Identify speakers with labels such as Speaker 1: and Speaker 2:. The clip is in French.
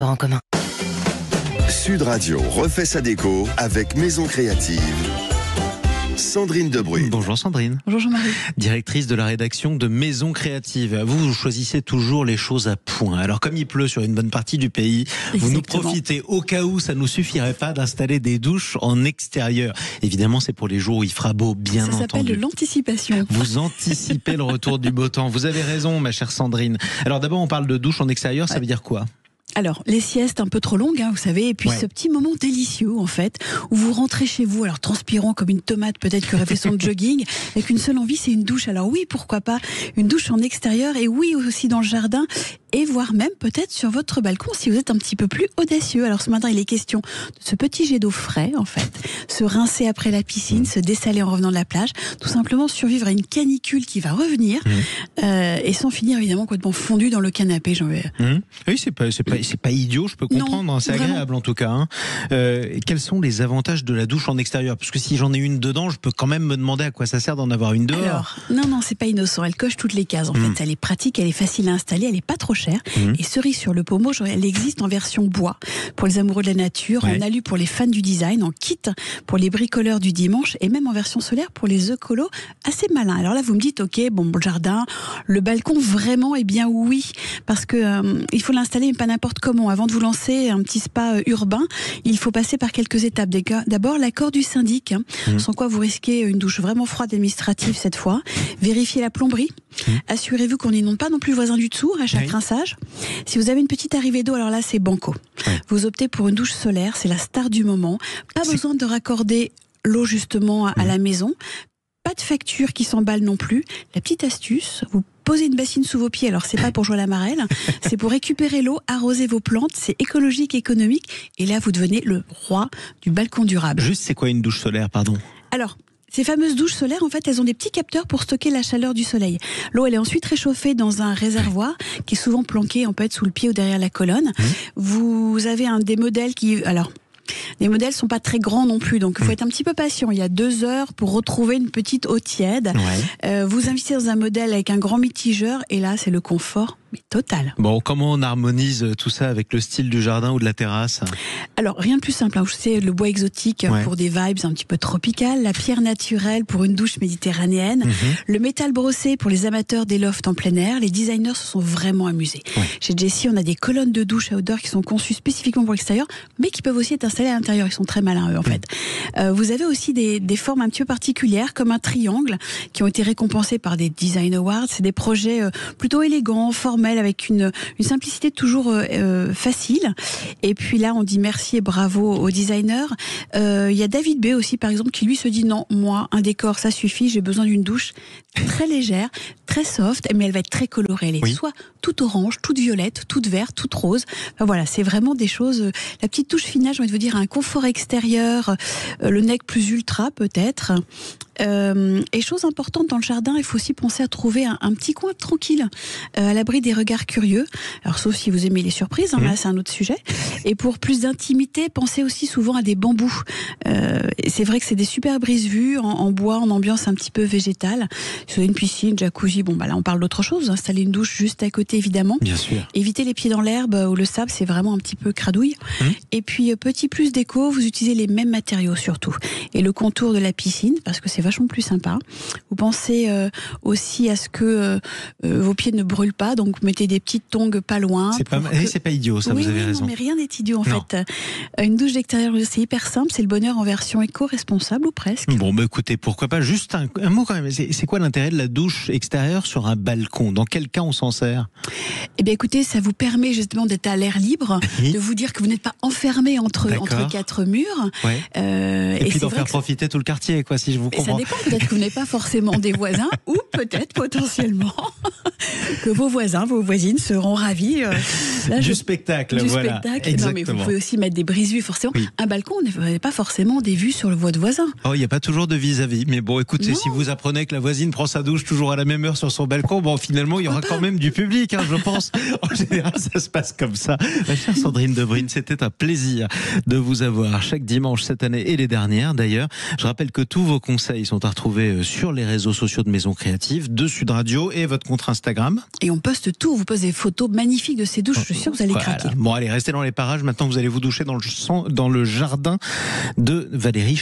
Speaker 1: en commun.
Speaker 2: Sud Radio refait sa déco avec Maison Créative. Sandrine Debruyne.
Speaker 3: Bonjour Sandrine.
Speaker 4: Bonjour Jean-Marie.
Speaker 3: Directrice de la rédaction de Maison Créative. Vous choisissez toujours les choses à point. Alors comme il pleut sur une bonne partie du pays, vous nous profitez au cas où ça ne nous suffirait pas d'installer des douches en extérieur. Évidemment, c'est pour les jours où il fera beau, bien entendu.
Speaker 4: Ça s'appelle de l'anticipation.
Speaker 3: Vous anticipez le retour du beau temps. Vous avez raison, ma chère Sandrine. Alors d'abord, on parle de douche en extérieur, ça veut dire quoi ?
Speaker 4: Alors, les siestes un peu trop longues, vous savez, et puis ce petit moment délicieux, en fait, où vous rentrez chez vous, alors transpirant comme une tomate, peut-être qui aurait fait son jogging, avec une seule envie, c'est une douche. Alors oui, pourquoi pas une douche en extérieur, et oui, aussi dans le jardin, et voire même peut-être sur votre balcon, si vous êtes un petit peu plus audacieux. Alors ce matin, il est question de ce petit jet d'eau frais, en fait, se rincer après la piscine, se dessaler en revenant de la plage, tout simplement survivre à une canicule qui va revenir, et sans finir évidemment complètement fondu dans le canapé.
Speaker 3: Oui, c'est pas idiot, je peux comprendre, non, c'est agréable vraiment. En tout cas. Quels sont les avantages de la douche en extérieur ? Parce que si j'en ai une dedans, je peux quand même me demander à quoi ça sert d'en avoir une dehors.
Speaker 4: Alors, non, c'est pas innocent, elle coche toutes les cases en fait, elle est pratique, elle est facile à installer, elle est pas trop chère, et cerise sur le pommeau, elle existe en version bois pour les amoureux de la nature, en alu pour les fans du design, en kit pour les bricoleurs du dimanche, et même en version solaire pour les écolos assez malins. Alors là, vous me dites, ok, bon, le jardin, le balcon, vraiment, eh bien oui, parce que il faut l'installer, mais pas n'importe comment. Avant de vous lancer un petit spa urbain, il faut passer par quelques étapes. D'abord, l'accord du syndic, sans quoi vous risquez une douche vraiment froide administrative cette fois. Vérifiez la plomberie. Assurez-vous qu'on n'inonde pas non plus le voisin du dessous à chaque rinçage. Si vous avez une petite arrivée d'eau, alors là, c'est banco. Vous optez pour une douche solaire, c'est la star du moment. Pas besoin de raccorder l'eau justement à la maison. Pas de facture qui s'emballe non plus. La petite astuce, vous posez une bassine sous vos pieds, alors c'est pas pour jouer à la marelle, c'est pour récupérer l'eau, arroser vos plantes, c'est écologique, économique, et là vous devenez le roi du balcon durable.
Speaker 3: Juste, c'est quoi une douche solaire, pardon ?
Speaker 4: Alors, ces fameuses douches solaires, en fait, elles ont des petits capteurs pour stocker la chaleur du soleil. L'eau, elle est ensuite réchauffée dans un réservoir qui est souvent planqué, en fait, sous le pied ou derrière la colonne. Vous avez des modèles qui... Alors, les modèles sont pas très grands non plus, donc il faut être un petit peu patient. Il y a 2 heures pour retrouver une petite eau tiède. Vous investissez dans un modèle avec un grand mitigeur, et là, c'est le confort, mais total.
Speaker 3: Bon, comment on harmonise tout ça avec le style du jardin ou de la terrasse ?
Speaker 4: Alors, rien de plus simple. Je sais, le bois exotique pour des vibes un petit peu tropicales, la pierre naturelle pour une douche méditerranéenne, le métal brossé pour les amateurs des lofts en plein air. Les designers se sont vraiment amusés. Chez Jessie, on a des colonnes de douche outdoor qui sont conçues spécifiquement pour l'extérieur, mais qui peuvent aussi être installées à l'intérieur. Ils sont très malins, eux, en fait. Vous avez aussi des formes un petit peu particulières, comme un triangle, qui ont été récompensés par des Design Awards. C'est des projets plutôt élégants, formels, avec une simplicité toujours facile. Et puis là, on dit merci et bravo aux designers. Il y a David B aussi, par exemple, qui lui se dit non, moi, un décor, ça suffit, j'ai besoin d'une douche très légère, très soft, mais elle va être très colorée. Elle est soit toute orange, toute violette, toute verte, toute rose. Enfin, voilà, c'est vraiment des choses... La petite touche finale, j'ai envie de vous dire, un confort extérieur, le nec plus ultra peut-être. Et chose importante dans le jardin, il faut aussi penser à trouver un petit coin tranquille, à l'abri des regards curieux. Alors sauf si vous aimez les surprises, là c'est un autre sujet. Et pour plus d'intimité, pensez aussi souvent à des bambous. C'est vrai que c'est des super brises-vues en bois, en ambiance un petit peu végétale. Si vous avez une piscine, jacuzzi, bon là on parle d'autre chose. Installer une douche juste à côté évidemment.
Speaker 3: Bien sûr.
Speaker 4: Évitez les pieds dans l'herbe ou le sable, c'est vraiment un petit peu cradouille. Et puis petit plus déco, vous utilisez les mêmes matériaux surtout. Et le contour de la piscine, parce que c'est vachement plus sympa. Vous pensez aussi à ce que vos pieds ne brûlent pas, donc mettez des petites tongs pas loin.
Speaker 3: C'est pas idiot, ça, vous avez raison.
Speaker 4: Non, mais rien n'est idiot en fait. Une douche d'extérieur, c'est hyper simple, c'est le bonheur en version éco-responsable ou presque.
Speaker 3: Bon, écoutez, pourquoi pas. Juste un mot quand même. C'est quoi l'intérêt de la douche extérieure sur un balcon ? Dans quel cas on s'en sert ?
Speaker 4: Eh bien écoutez, ça vous permet justement d'être à l'air libre, de vous dire que vous n'êtes pas enfermé entre 4 murs.
Speaker 3: Et puis d'en faire profiter tout le quartier, quoi, si je vous comprends.
Speaker 4: Ça dépend, peut-être que vous n'êtes pas forcément des voisins, ou peut-être potentiellement que vos voisins, vos voisines seront ravis
Speaker 3: du spectacle. Voilà.
Speaker 4: Spectacle. Non, mais vous pouvez aussi mettre des brises-vues, forcément. Un balcon, on n'a pas forcément des vues sur votre voisin.
Speaker 3: Oh, il n'y a pas toujours de vis-à-vis. Mais bon, écoutez, si vous apprenez que la voisine prend sa douche toujours à la même heure sur son balcon, bon, finalement, il y aura quand même du public, je pense. En général, ça se passe comme ça. Ma chère Sandrine Debruyne, c'était un plaisir de vous avoir chaque dimanche cette année et les dernières, d'ailleurs. Je rappelle que tous vos conseils sont à retrouver sur les réseaux sociaux de Maison Créative, de Sud Radio et votre compte Instagram.
Speaker 4: Et on poste tout, on vous pose des photos magnifiques de ces douches, je suis sûre que vous allez craquer.
Speaker 3: Bon allez, restez dans les parages, maintenant vous allez vous doucher dans le jardin de Valérie